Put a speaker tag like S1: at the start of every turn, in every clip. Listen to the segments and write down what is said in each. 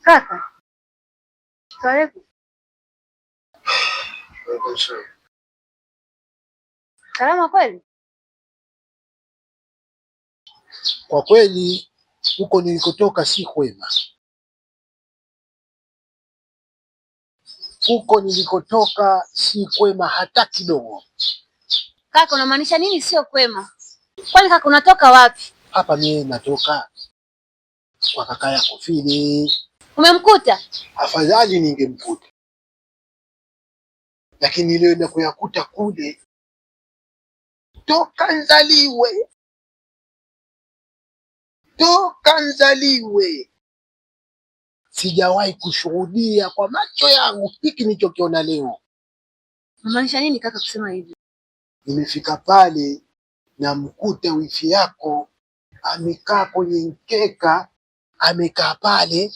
S1: Kaka, karibu. Salama kweli?
S2: Kwa kweli huko nilikotoka si kwema. Huko nilikotoka si kwema hata kidogo.
S1: Kaka, unamaanisha nini sio kwema? Kwani kaka unatoka wapi?
S2: Hapa mimi natoka kwa kaka yako Fili.
S1: Umemkuta?
S2: Afadhali ningemkuta, lakini nilienda kuyakuta kule toka nzaliwe sijawahi kushuhudia kwa macho yangu hiki nilichokiona leo.
S1: Unamaanisha nini kaka kusema hivi?
S2: Nimefika pale na mkuta wifi yako amekaa kwenye mkeka, amekaa pale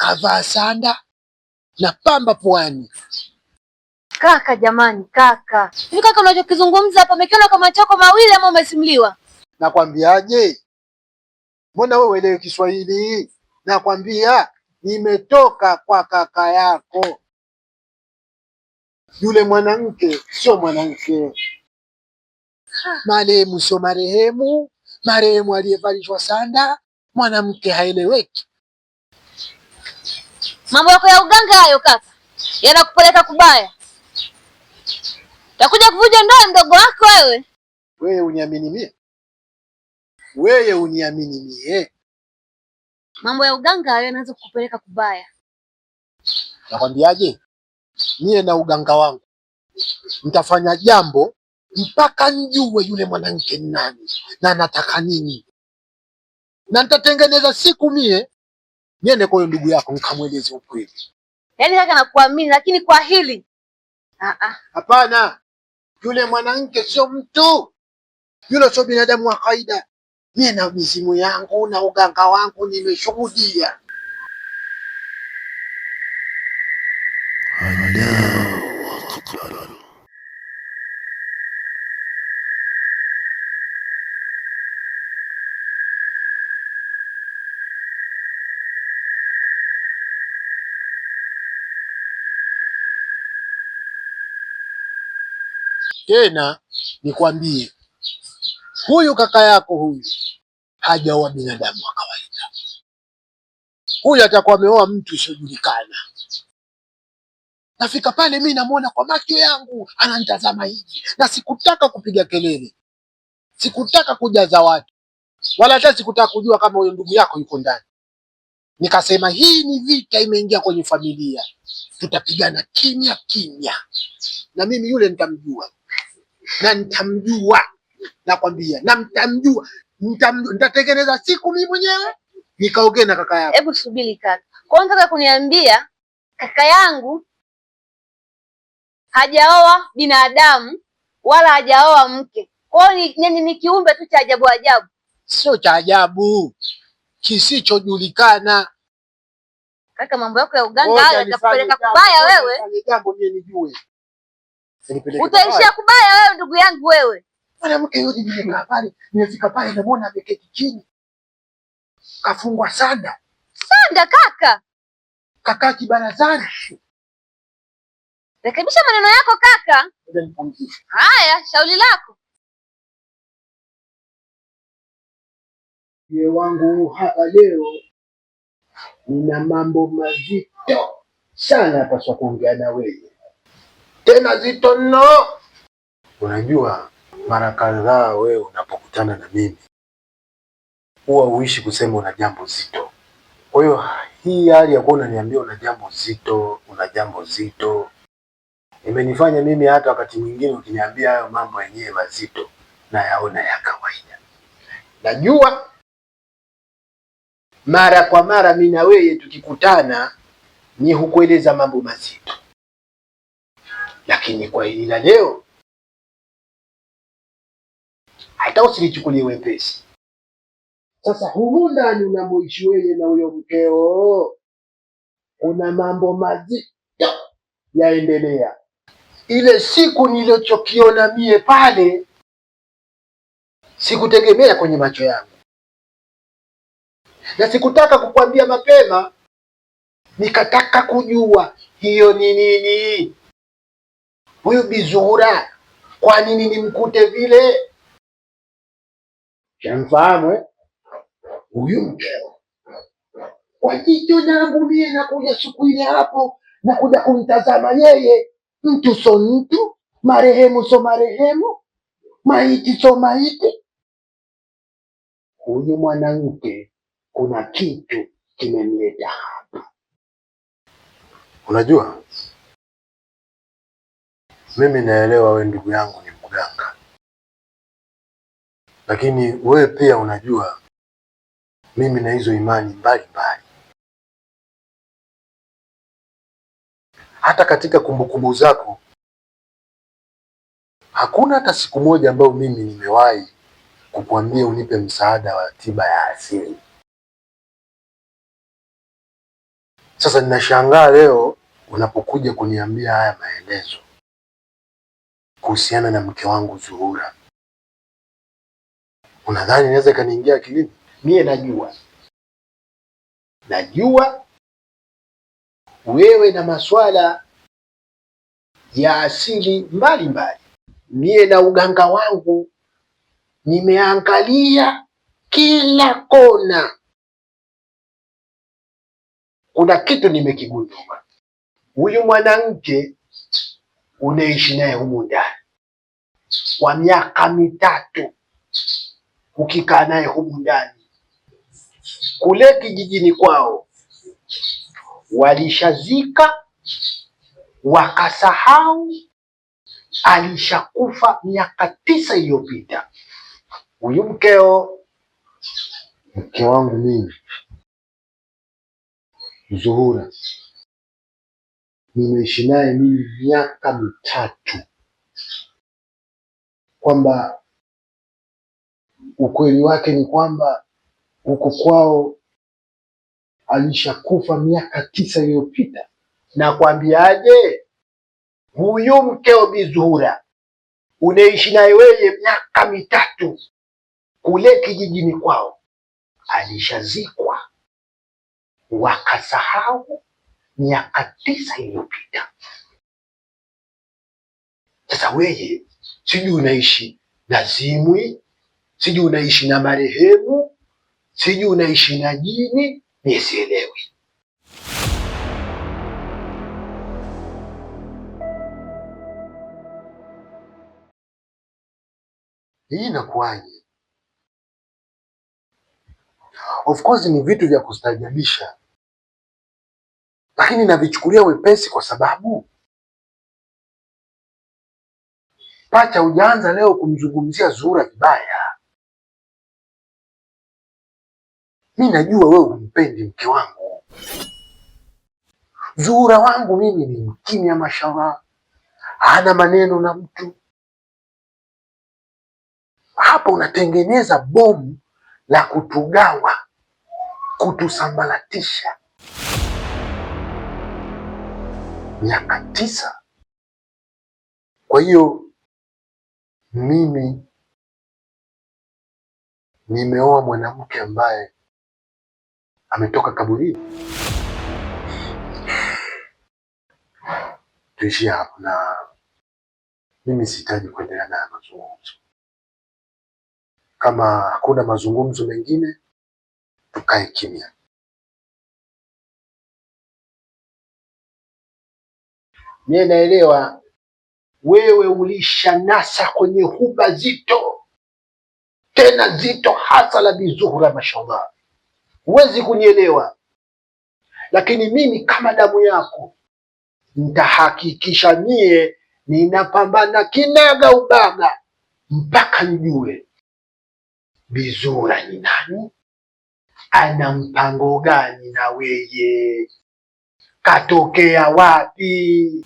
S2: kavaa sanda na pamba puani.
S1: Kaka jamani, kaka hivi kaka unachokizungumza hapa umekiona kwa macho yako mawili ama umesimuliwa?
S2: Nakwambiaje, mbona wewe uelewe Kiswahili? Nakwambia nimetoka kwa kaka yako. Yule mwanamke sio mwanamke, marehemu sio marehemu, marehemu aliyevalishwa sanda, mwanamke haeleweki.
S1: Mambo yako ya uganga hayo kaka, yanakupeleka kubaya. Utakuja kuvuja ndoa mdogo wako wewe.
S2: Wewe uniamini mie? Wewe uniamini mie?
S1: Mambo ya uganga hayo yanaanza kukupeleka kubaya.
S2: Nakwambiaje, mie na uganga wangu nitafanya jambo mpaka njue yule mwanamke ni nani na nataka nini, na nitatengeneza siku mie niende kwa ndugu yako nikamweleze ukweli.
S1: Yaani kaka nakuamini, lakini kwa hili
S2: hapana. Yule mwanamke sio mtu, yule sio binadamu wa kawaida. Mie na mizimu yangu na uganga wangu nimeshuhudia. Tena nikwambie, huyu kaka yako huyu hajaoa binadamu wa kawaida. Huyu atakuwa ameoa mtu usiojulikana. Nafika pale mimi namuona kwa macho yangu ananitazama hivi, na sikutaka kupiga kelele, sikutaka kujaza watu, wala hata sikutaka kujua kama huyo ndugu yako yuko ndani. Nikasema hii ni vita imeingia kwenye familia, tutapigana kimya kimya, na mimi yule nitamjua na nitamjua, nakwambia, na nitamjua, nitatengeneza siku mimi mwenyewe nikaongea na kaka yako.
S1: Hebu subiri kaka, kwa nini unataka kuniambia kaka yangu hajaoa binadamu wala hajaoa mke? Kwa hiyo ni kiumbe tu cha ajabu ajabu.
S2: Sio cha ajabu, kisichojulikana.
S1: Kaka, mambo yako ya uganga hayo yatakupeleka kubaya wewe.
S2: Jambo mimi nijue.
S1: Utaishia kubaya wewe ndugu yangu wewe.
S2: Mwanamke yule nimekaa pale, nimefika pale namuona ameketi chini. Kafungwa sanda.
S1: Sanda kaka?
S2: Kaka kibarazani.
S1: Rekebisha maneno yako kaka. Haya, shauri lako.
S2: Ye wangu hapa leo nina mambo mazito sana napaswa kuongea na wewe. Tena zito no. Unajua mara kadhaa wewe unapokutana na mimi huwa uishi kusema una jambo zito. Kwa hiyo hii hali ya kuwa unaniambia una jambo zito imenifanya mimi hata wakati mwingine ukiniambia hayo mambo yenyewe mazito na yaona ya kawaida. Najua mara kwa mara mimi na wewe tukikutana ni hukueleza mambo mazito, lakini kwa hili la leo hata usilichukulie wepesi. Sasa humu ndani unamoishi wewe na huyo mkeo una mambo mazito yaendelea. Ile siku nilichokiona mie pale sikutegemea kwenye macho yangu, na sikutaka kukwambia mapema nikataka kujua hiyo ni nini. Huyu Bi Zuhura kwa nini nimkute vile? Shamfahamu huyu mkeo kwa jicho langu mie, nakuja siku ile hapo, nakuja kumtazama yeye. Mtu so mtu, marehemu so marehemu, maiti so maiti. Huyu mwanamke kuna kitu kimemleta hapa. Unajua, mimi naelewa we ndugu yangu ni mganga, lakini wewe pia unajua mimi na hizo imani mbalimbali. Hata katika kumbukumbu zako hakuna hata siku moja ambayo mimi nimewahi kukuambia unipe msaada wa tiba ya asili. Sasa ninashangaa leo unapokuja kuniambia haya maelezo kuhusiana na mke wangu Zuhura. Unadhani naweza kaniingia akilini? Mie najua wewe na masuala ya asili mbalimbali. Mie na uganga wangu nimeangalia kila kona, kuna kitu nimekigundua. Huyu mwanamke unaishi naye humu ndani kwa miaka mitatu, ukikaa naye humu ndani, kule kijijini kwao walishazika wakasahau alishakufa miaka 9 iliyopita. Huyu mke wangu mimi Zuhura nimeishi naye mimi miaka mitatu, kwamba ukweli wake ni kwamba huko kwao alishakufa miaka 9 iliyopita. Na kwambiaje, huyu mkeo Bi Zuhura unaishi naye wewe miaka mitatu, kule kijijini kwao alishazikwa wakasahau miaka 9 iliyopita. Sasa wewe sijui unaishi na zimwi, sijui unaishi na marehemu, sijui unaishi na jini, nisielewi. Hii inakuwaje? Of course ni vitu vya kustajabisha, lakini navichukulia wepesi kwa sababu pacha, hujaanza leo kumzungumzia Zuhura vibaya. Mi najua wewe humpendi mke wangu. Zuhura wangu mimi ni mkimya, mashallah, hana maneno na mtu. Hapa unatengeneza bomu la kutugawa, kutusambaratisha. Miaka 9. Kwa hiyo mimi nimeoa mwanamke ambaye ametoka kaburini. Tuishie hapo, na mimi sihitaji kuendelea na mazungumzo. Kama hakuna mazungumzo mengine, tukae kimya. Mimi naelewa wewe ulishanasa kwenye huba zito, tena zito hasa la Bi Zuhura, mashallah. Huwezi kunielewa, lakini mimi kama damu yako nitahakikisha mie ninapambana kinaga ubaga mpaka nijue Bi Zuhura ni nani, ana mpango gani na weye, katokea wapi?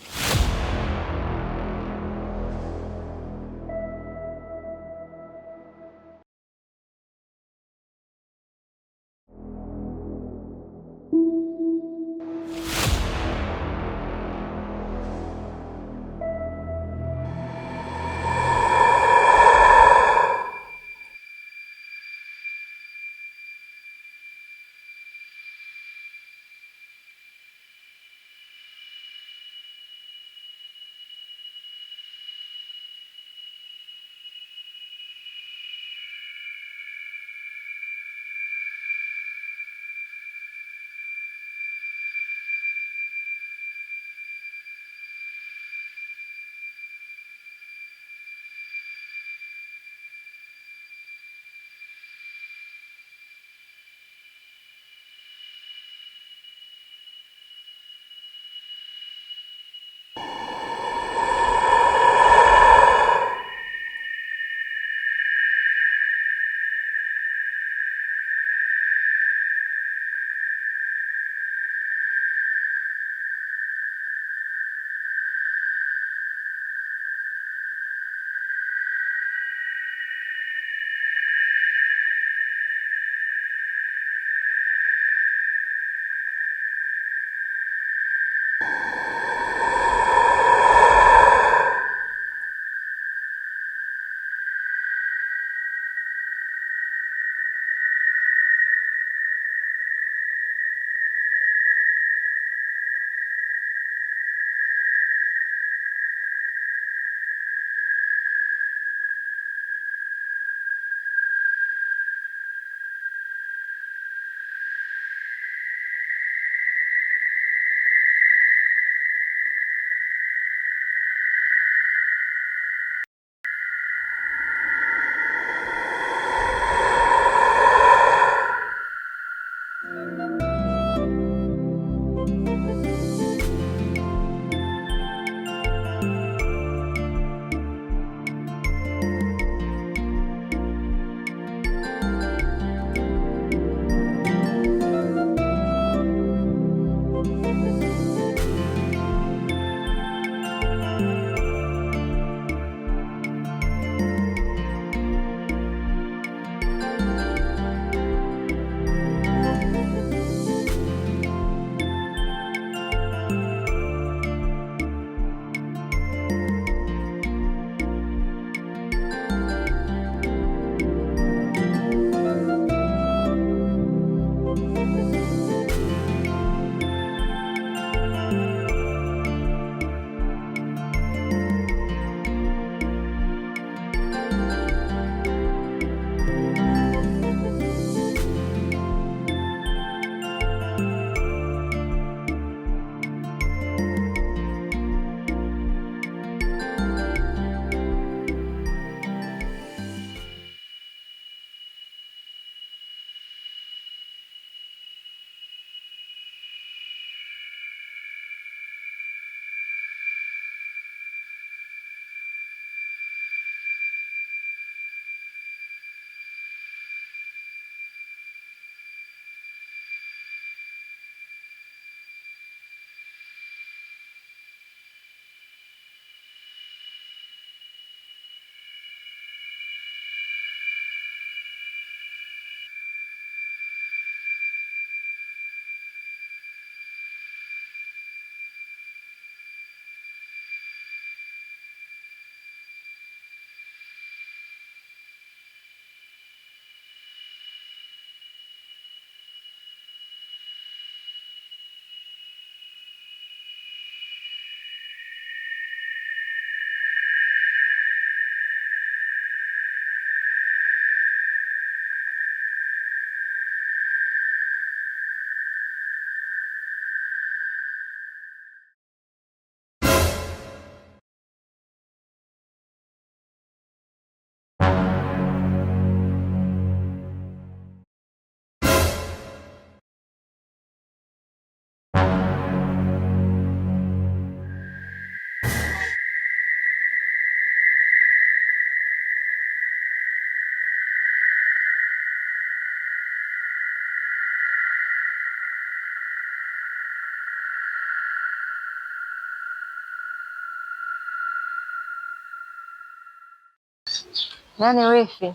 S3: Yaani wifi,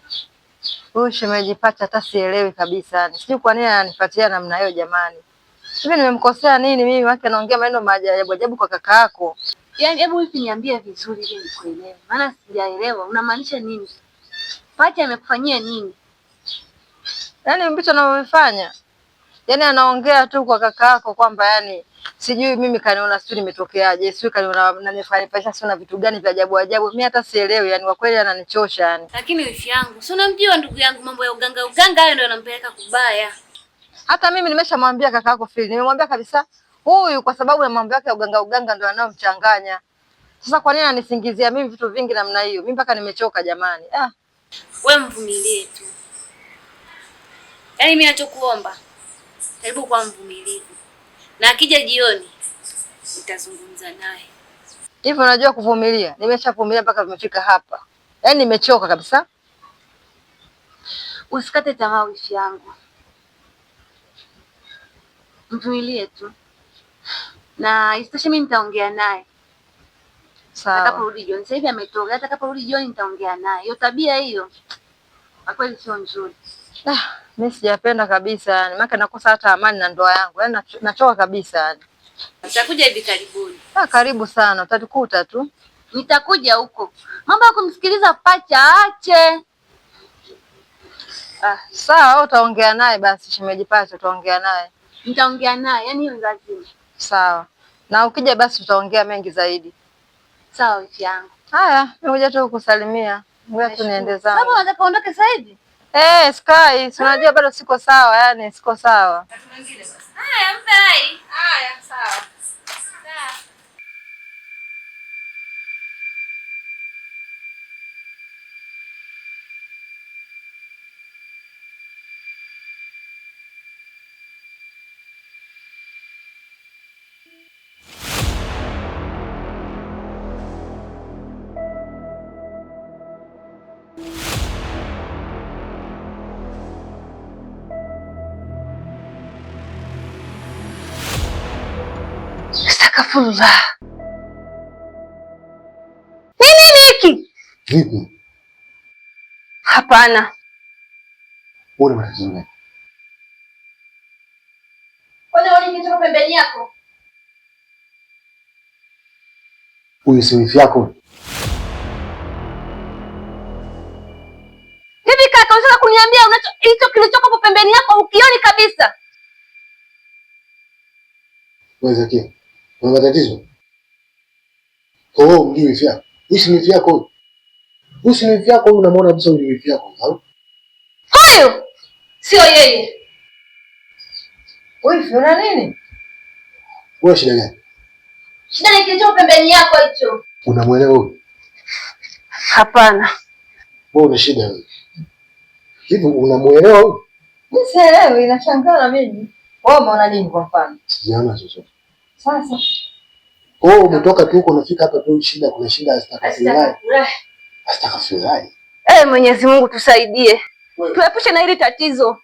S3: huyu shemeji Pacha hata sielewi kabisa. Sijui kwa nini ananifuatia namna hiyo jamani. Hivi nimemkosea nini mimi wake anaongea maneno maajabu ajabu kwa kaka yako?
S1: Yaani hebu wifi niambie vizuri ili nikuelewe. Maana sijaelewa unamaanisha nini? Pacha amekufanyia nini?
S3: Yaani mbicho anavyofanya. Yaani anaongea tu kwa kaka yako kwamba yani sijui mimi kaniona sijui nimetokeaje, sijui kaniona nanifanya pesa sio na vitu gani vya ajabu ajabu. Mimi hata sielewi yani kwa kweli ananichosha yani.
S1: Lakini wifi yangu, si unamjua ndugu yangu mambo ya uganga hayo ndio yanampeleka kubaya.
S3: Hata mimi nimeshamwambia kaka yako Phil. Nimemwambia kabisa huyu kwa sababu ya mambo yake ya uganga ndio anayomchanganya. Sasa kwa nini anisingizia mimi vitu vingi namna hiyo? Mimi mpaka nimechoka jamani.
S1: Wewe mvumilie tu. Yaani mimi nachokuomba, karibu kwa mvumilivu. Na akija jioni nitazungumza naye.
S3: Hivi unajua kuvumilia? Nimeshavumilia mpaka tumefika hapa. Yaani nimechoka kabisa.
S1: Usikate tamaa wifi yangu. Mvumilie tu. Na isitoshe mimi nitaongea naye.
S3: Sawa.
S1: Atakaporudi jioni. Sasa hivi ametoka. Atakaporudi jioni nitaongea naye. Hiyo tabia hiyo kwa kweli sio nzuri.
S3: Mimi sijapenda kabisa yani. Maana nakosa hata amani na ndoa yangu. Yaani nachoka kabisa yani.
S1: Nitakuja hivi karibuni.
S3: Karibu sana. Utatukuta tu.
S1: Nitakuja huko. Mambo ya kumsikiliza Pacha aache.
S3: Sawa, utaongea naye basi shemeji Pacha utaongea naye.
S1: Nitaongea naye, yani hiyo lazima.
S3: Sawa. Na ukija basi tutaongea mengi zaidi.
S1: Sawa wifi yangu.
S3: Haya, nimekuja tu kukusalimia. Ngoja tu niende zangu.
S1: Baba unataka uondoke sasa hivi?
S3: Sky, si unajua bado siko sawa, yani siko sawa.
S1: Haya, mpe hai. Haya, sawa. Astaghfirullah. Nini hiki?
S2: Vipi?
S1: Hapana.
S2: Wewe unataka nini?
S1: Kwani kitu pembeni yako?
S2: Huyu si wifi yako?
S1: Hivi kaka, unataka kuniambia hicho kilichoko pembeni yako ukioni kabisa?
S2: Wewe Zaki, una matatizo? Mjui wifi yako? Huyu si wifi yako. Huyu si wifi yako, unamwona kabisa huyu wifi yako, au?
S1: Huyu sio yeye.
S3: Wifi una nini?
S2: Wewe shida gani?
S1: Shida ni kilichoko pembeni yako hicho.
S2: Unamuelewa huyu?
S1: Hapana.
S2: Wewe una shida wewe. Hivi unamuelewa huyu?
S3: Mimi sielewi, inashangaa na mimi. Wewe umeona nini kwa mfano?
S2: Sijaona chochote.
S3: Sasa.
S2: Umetoka tu huko unafika hapa tu shida, kuna shida astaghfirullah. Astaghfirullah.
S1: Mwenyezi Mungu tusaidie. Tuepushe na hili tatizo.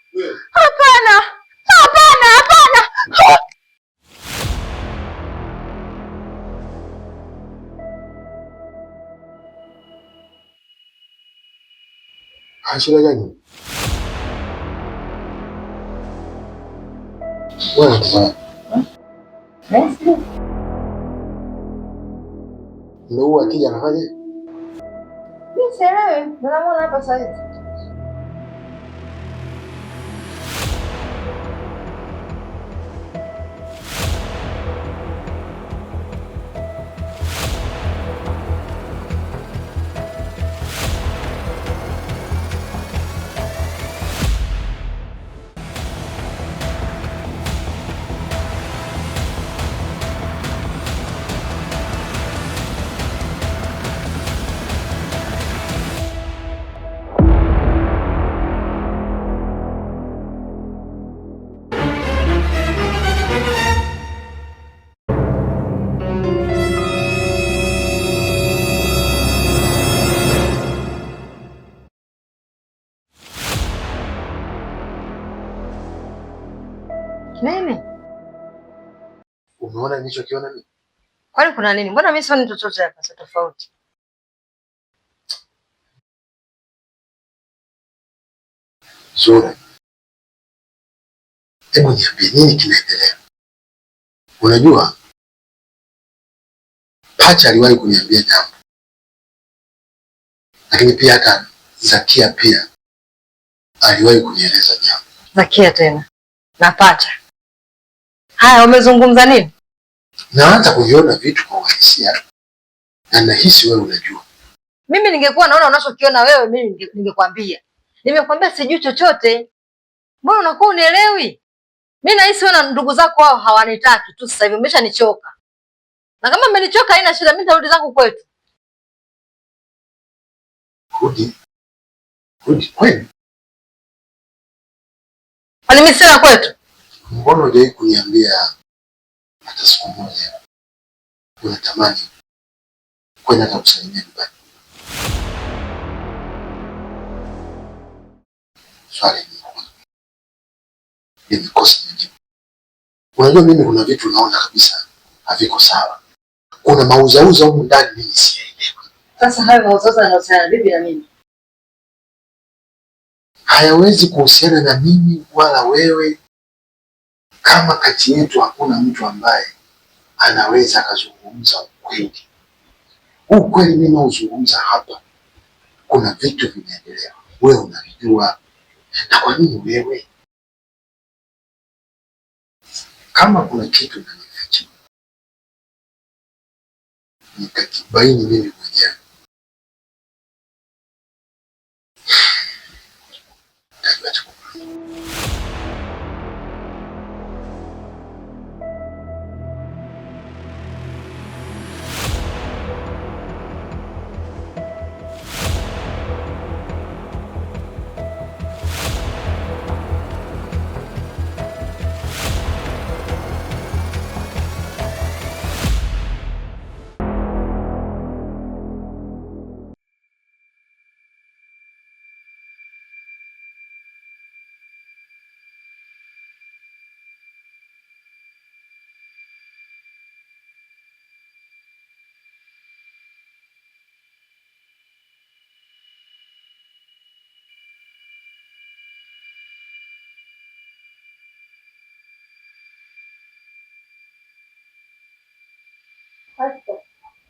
S1: Hapana. Hapana, hapana.
S2: Shida gani? Wewe ndio akija anafanya?
S3: Mimi sielewi, naona hapa sasa hivi. Nini?
S2: Umeona nilichokiona mimi?
S3: Kwani kuna nini? Mbona mimi sioni chochote hapa tofauti?
S2: Zura, hebu niambie nini kinaendelea? Unajua Pacha aliwahi kuniambia jambo, lakini pia hata Zakia pia aliwahi kunieleza jambo.
S3: Zakia tena na Pacha? Haya, umezungumza nini?
S2: Naanza kuviona vitu kwa uhalisia na nahisi wewe unajua.
S3: Mimi ningekuwa naona unachokiona wewe, mimi ningekwambia. Nimekwambia sijui chochote. Mbona unakuwa unielewi? Mimi nahisi wewe na ndugu zako wao hawanitaki tu sasa hivi, umeshanichoka. Na kama mmenichoka haina shida, mimi nitarudi zangu kwetu.
S2: Rudi kweli?
S3: Kwani mimi sina kwetu?
S2: Mbona hujai kuniambia hata siku moja unatamani kwenda hata kusalimia nyumbani? Swali nimekosa majibu. Unajua mimi kuna vitu naona kabisa haviko sawa. Kuna mauzauza humu ndani mimi sielewi.
S3: Sasa hayo mauzauza yanahusiana vipi na mimi?
S2: Hayawezi kuhusiana na mimi wala wewe, kama kati yetu hakuna mtu ambaye anaweza akazungumza ukweli. Ukweli mimi nauzungumza hapa, kuna vitu vinaendelea, wewe unavijua. Na kwa nini wewe? Kama kuna kitu unanificha, nitakibaini mimi mwenyewe.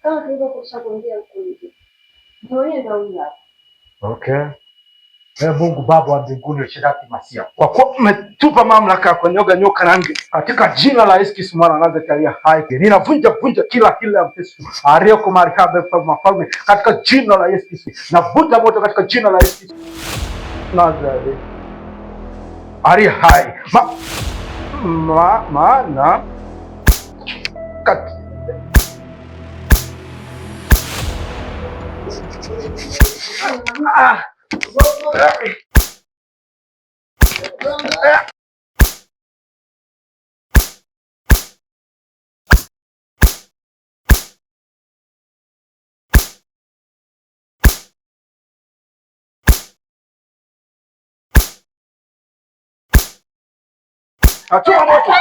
S1: Kama tulivyokusha kuongea huko nje. Ndio hapa.
S4: Okay. Mungu Baba wa mbinguni ushiraki masia. Kwa kuwa umetupa mamlaka ya kunyoga nyoka na nge, katika jina la Yesu Kristo mwana wa Nazareti aliye hai, ninavunja kila ya Yesu. Aliyeko mahali pa mafalme katika jina la Yesu Kristo. Navuta moto katika jina la Yesu Kristo. Nazareti. Aliye hai. Maana Atuma moto.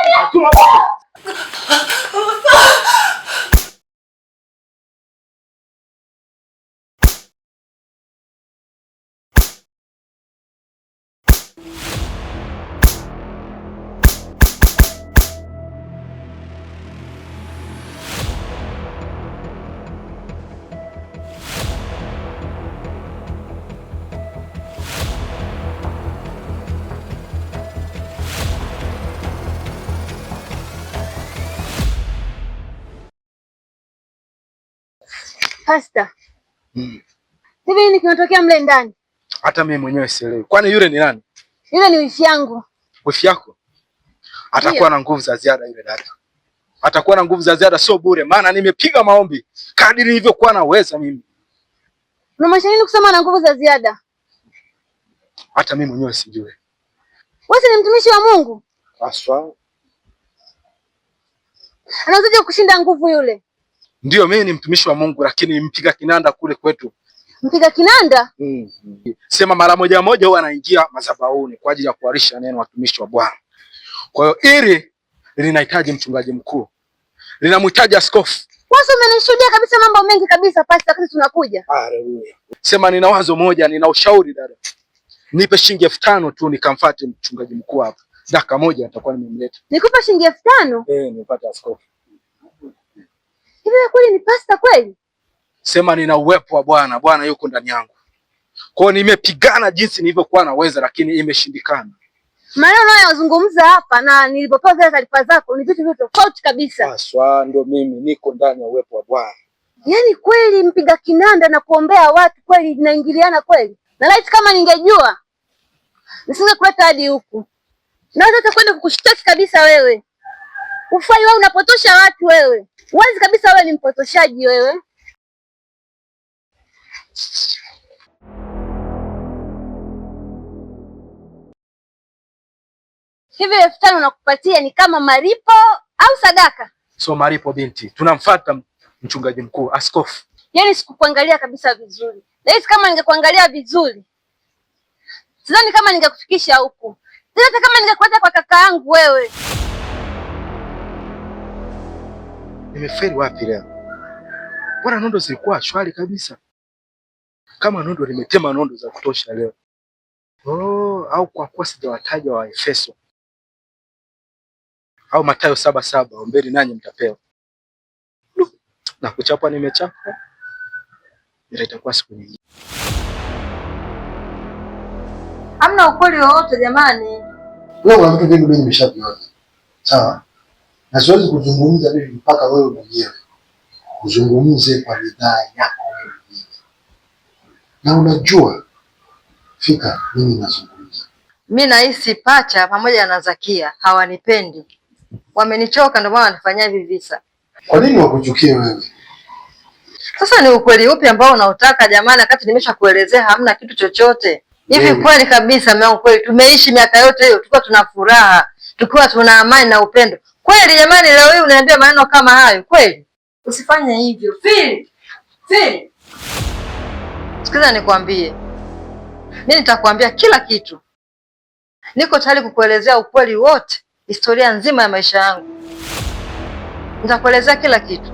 S1: Pastor. Hivi nini kinatokea mle ndani?
S4: Hata mimi mwenyewe sielewi. Kwani yule ni nani?
S1: Yule ni wifi yangu.
S4: Wifi yako? Atakuwa na nguvu za ziada yule dada. Atakuwa na nguvu za ziada sio bure, maana nimepiga maombi kadiri nilivyokuwa naweza mimi.
S1: Unamaanisha nini kusema na nguvu za ziada?
S4: Hata mimi mwenyewe sijui.
S1: Wewe ni mtumishi wa Mungu?
S4: Aswa.
S1: Anawezaje kushinda nguvu yule?
S4: Ndio, mimi ni mtumishi wa Mungu, lakini mpiga kinanda kule kwetu.
S1: Mpiga kinanda?
S4: Sema mara moja huwa anaingia madhabahuni kwa ajili ya kuharisha neno watumishi wa Bwana. Kwa hiyo ili linahitaji mchungaji mkuu, linamhitaji askofu.
S1: Wewe umenishuhudia kabisa mambo mengi kabisa Pastor, wakati tunakuja.
S4: Haleluya. Sema nina wazo moja, nina ushauri dada. Nipe shilingi 5,000 tu nikamfuate mchungaji mkuu hapa. Dakika moja nitakuwa nimemleta.
S1: Nikupa shilingi 5,000?
S4: Nipate askofu.
S1: Hivi kweli ni pasta kweli?
S4: Sema nina uwepo wa Bwana. Bwana yuko ndani yangu. Kwa hiyo nimepigana jinsi nilivyokuwa naweza, lakini imeshindikana.
S1: Maneno unayozungumza hapa na nilipopewa zile taarifa zako ni vitu tofauti kabisa.
S4: Aswa, ndo mimi niko ndani ya uwepo wa Bwana.
S1: Yaani kweli mpiga kinanda na kuombea watu kweli inaingiliana kweli. Na laiti kama ningejua nisingekuleta hadi huku. Naweza hata kwenda kukushtaki kabisa wewe. Ufai wewe, unapotosha watu wewe. Wazi kabisa wewe ni mpotoshaji wewe. Hivi 5,000 nakupatia ni kama malipo au sadaka?
S4: So malipo binti. Tunamfuata mchungaji mkuu, askofu.
S1: Yaani sikukuangalia kabisa vizuri. Laiti kama ningekuangalia vizuri, sidhani kama ningekufikisha huku. Hata kama ningekuleta kwa kaka yangu wewe.
S4: Nimefeli wapi leo? Bwana nondo zilikuwa shwari kabisa. Kama nondo limetema nondo za kutosha leo. Au kwa kuwa sijawataja wa Efeso. Au Mathayo 7:7, ombeni nanyi mtapewa. Na kuchapa nimechapa. Itakuwa siku nyingine.
S3: Hamna ukweli wowote jamani.
S2: Wewe kuna vitu vingi mimi nimeshaviona. Sawa? Na siwezi kuzungumza mimi mpaka wewe mwenyewe uzungumze kwa ridhaa yako wewe mwenyewe. Na unajua fika mimi nazungumza.
S3: Mimi nahisi Pacha pamoja na Zakia hawanipendi. Wamenichoka ndio maana wanafanyia hivi visa.
S2: Kwa nini wakuchukie wewe?
S3: Sasa ni ukweli upi ambao unautaka jamani, wakati nimeshakuelezea hamna kitu chochote. Hivi kweli kabisa mume wangu, kweli tumeishi miaka yote hiyo tukiwa tuna furaha, tukiwa tuna amani na upendo. Kweli jamani, leo hii unaniambia maneno kama hayo kweli? Usifanye hivyo. Fili. Sikiza nikwambie. Mimi nitakwambia kila kitu. Niko tayari kukuelezea ukweli wote, historia nzima ya maisha yangu. Nitakuelezea kila kitu.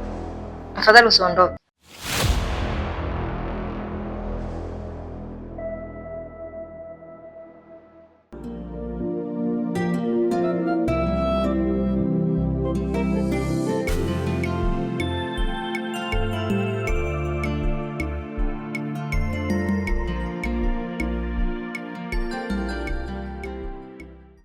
S3: Tafadhali usiondoke.